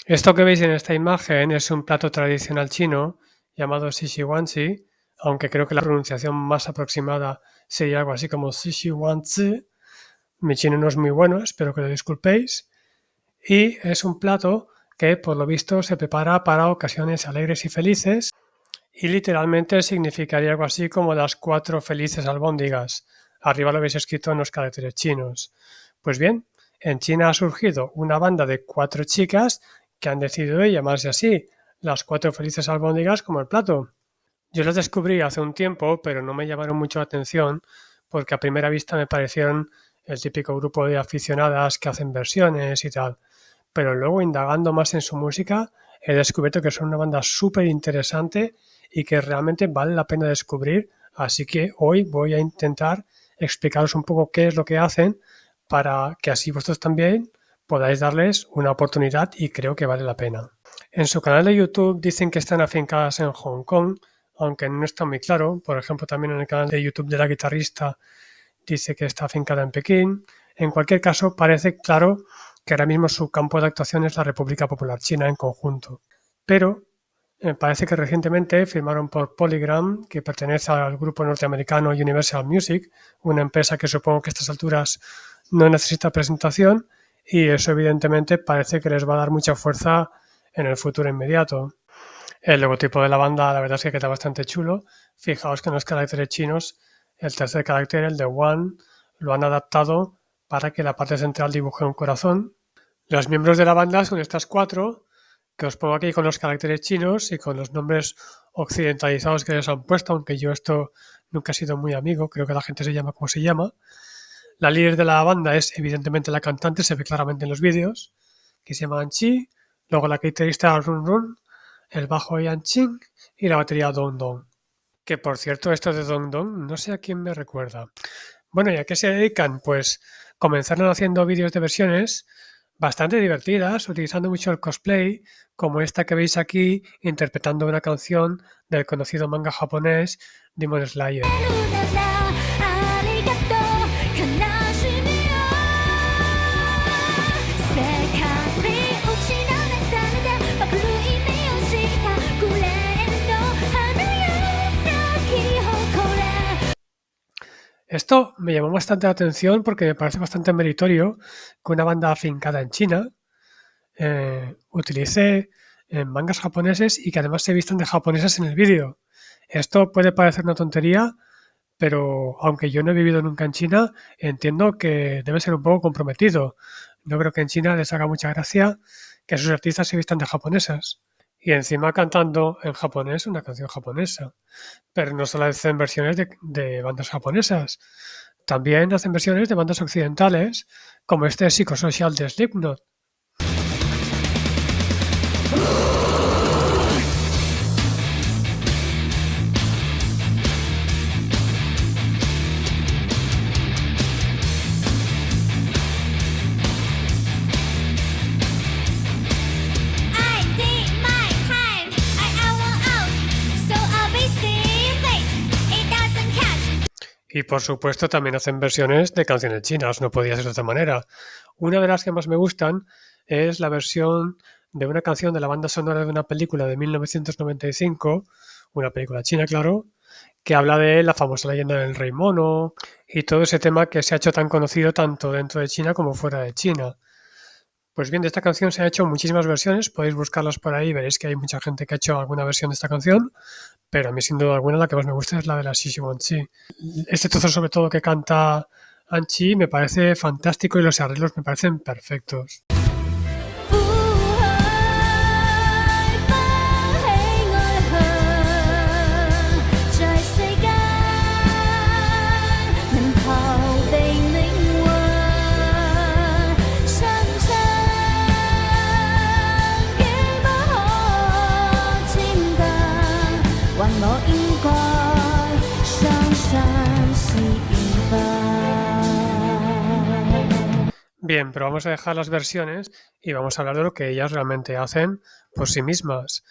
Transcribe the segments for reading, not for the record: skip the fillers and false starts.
Esto que veis en esta imagen es un plato tradicional chino llamado Shishiwanzi, aunque creo que la pronunciación más aproximada sería algo así como Shishiwanzi. Mi chino no es muy bueno, espero que lo disculpéis. Y es un plato que por lo visto se prepara para ocasiones alegres y felices y literalmente significaría algo así como las 4 felices albóndigas. Arriba lo habéis escrito en los caracteres chinos. Pues bien, en China ha surgido una banda de 4 chicas que han decidido llamarse así, las 4 felices albóndigas como el plato. Yo las descubrí hace un tiempo, pero no me llamaron mucho la atención porque a primera vista me parecieron el típico grupo de aficionadas que hacen versiones y tal. Pero luego, indagando más en su música, he descubierto que son una banda súper interesante y que realmente vale la pena descubrir. Así que hoy voy a intentar explicaros un poco qué es lo que hacen para que así vosotros también podáis darles una oportunidad y creo que vale la pena. En su canal de YouTube dicen que están afincadas en Hong Kong, aunque no está muy claro. Por ejemplo, también en el canal de YouTube de la guitarrista dice que está afincada en Pekín. En cualquier caso, parece claro que ahora mismo su campo de actuación es la República Popular China en conjunto. Pero parece que recientemente firmaron por Polygram, que pertenece al grupo norteamericano Universal Music, una empresa que supongo que a estas alturas no necesita presentación, y eso evidentemente parece que les va a dar mucha fuerza en el futuro inmediato. El logotipo de la banda, la verdad es que queda bastante chulo. Fijaos que en los caracteres chinos, el tercer carácter, el de One, lo han adaptado para que la parte central dibuje un corazón. Los miembros de la banda son estas 4, que os pongo aquí con los caracteres chinos y con los nombres occidentalizados que les han puesto, aunque yo esto nunca he sido muy amigo, creo que la gente se llama como se llama. La líder de la banda es evidentemente la cantante, se ve claramente en los vídeos, que se llama Chi, luego la guitarrista Run Run, el bajo Yan Ching y la batería Dong Dong. Que por cierto, esto de Dong Dong no sé a quién me recuerda. Bueno, ¿y a qué se dedican? Pues comenzaron haciendo vídeos de versiones bastante divertidas, utilizando mucho el cosplay, como esta que veis aquí, interpretando una canción del conocido manga japonés Demon Slayer. Esto me llamó bastante la atención porque me parece bastante meritorio que una banda afincada en China utilice mangas japoneses y que además se vistan de japonesas en el vídeo. Esto puede parecer una tontería, pero aunque yo no he vivido nunca en China, entiendo que debe ser un poco comprometido. No creo que en China les haga mucha gracia que sus artistas se vistan de japonesas. Y encima cantando en japonés una canción japonesa. Pero no solo hacen versiones de bandas japonesas, también hacen versiones de bandas occidentales, como este Psychosocial de Slipknot. Y por supuesto también hacen versiones de canciones chinas, no podía ser de otra manera. Una de las que más me gustan es la versión de una canción de la banda sonora de una película de 1995, una película china, claro, que habla de la famosa leyenda del Rey Mono y todo ese tema que se ha hecho tan conocido tanto dentro de China como fuera de China. Pues bien, de esta canción se han hecho muchísimas versiones, podéis buscarlas por ahí, veréis que hay mucha gente que ha hecho alguna versión de esta canción, pero a mí sin duda alguna la que más me gusta es la de la Shishi Wanchi. Este trozo sobre todo que canta Anchi me parece fantástico y los arreglos me parecen perfectos. Bien, pero vamos a dejar las versiones y vamos a hablar de lo que ellas realmente hacen por sí mismas.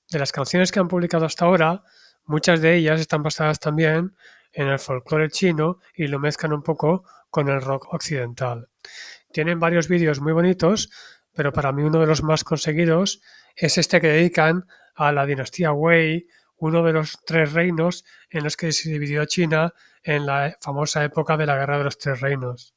De las canciones que han publicado hasta ahora, muchas de ellas están basadas también en el folclore chino y lo mezclan un poco con el rock occidental. Tienen varios vídeos muy bonitos pero para mí uno de los más conseguidos es este que dedican a la dinastía Wei, uno de los tres reinos en los que se dividió China en la famosa época de la Guerra de los Tres Reinos.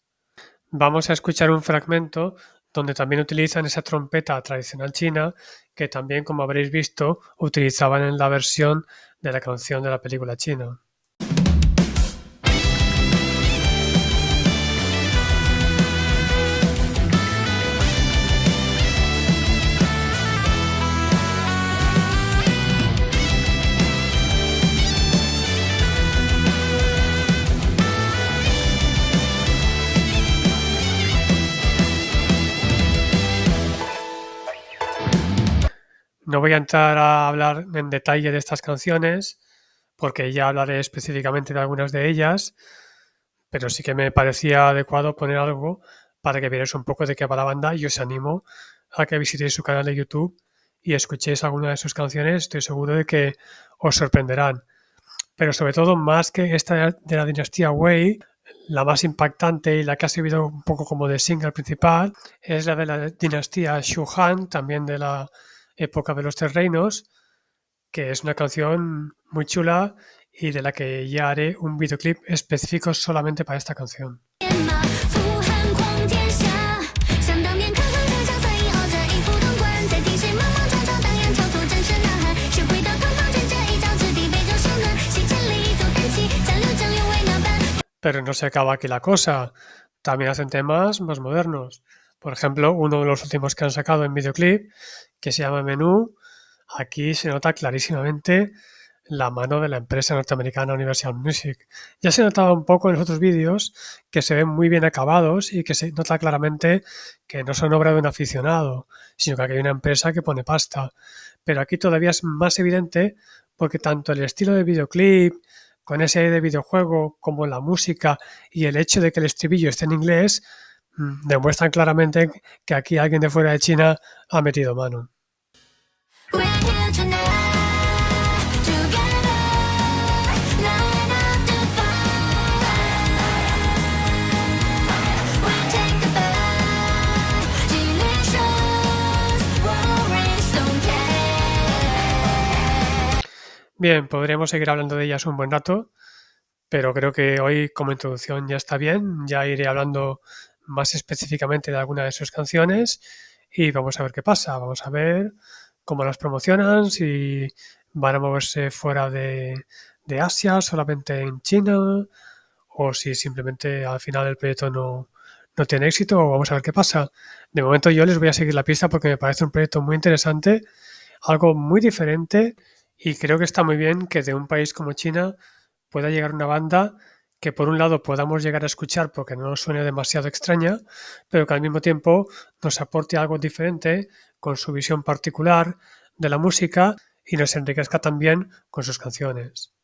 Vamos a escuchar un fragmento donde también utilizan esa trompeta tradicional china que también, como habréis visto, utilizaban en la versión de la canción de la película china. No voy a entrar a hablar en detalle de estas canciones porque ya hablaré específicamente de algunas de ellas, pero sí que me parecía adecuado poner algo para que vierais un poco de qué va la banda y os animo a que visitéis su canal de YouTube y escuchéis alguna de sus canciones. Estoy seguro de que os sorprenderán. Pero sobre todo, más que esta de la dinastía Wei, la más impactante y la que ha servido un poco como de single principal es la de la dinastía Shu Han, también de la época de los Tres Reinos, que es una canción muy chula y de la que ya haré un videoclip específico solamente para esta canción. Pero no se acaba aquí la cosa. También hacen temas más modernos. Por ejemplo, uno de los últimos que han sacado en videoclip, que se llama Menú, aquí se nota clarísimamente la mano de la empresa norteamericana Universal Music. Ya se notaba un poco en los otros vídeos que se ven muy bien acabados y que se nota claramente que no son obra de un aficionado, sino que aquí hay una empresa que pone pasta. Pero aquí todavía es más evidente porque tanto el estilo de videoclip, con ese aire de videojuego, como la música y el hecho de que el estribillo esté en inglés, demuestran claramente que aquí alguien de fuera de China ha metido mano. Bien, podríamos seguir hablando de ellas un buen rato, pero creo que hoy como introducción ya está bien. Ya iré hablando más específicamente de alguna de sus canciones y vamos a ver qué pasa. Vamos a ver cómo las promocionan, si van a moverse fuera de Asia, solamente en China, o si simplemente al final el proyecto no tiene éxito, o vamos a ver qué pasa. De momento yo les voy a seguir la pista porque me parece un proyecto muy interesante, algo muy diferente y creo que está muy bien que de un país como China pueda llegar una banda que por un lado podamos llegar a escuchar porque no nos suene demasiado extraña, pero que al mismo tiempo nos aporte algo diferente con su visión particular de la música y nos enriquezca también con sus canciones.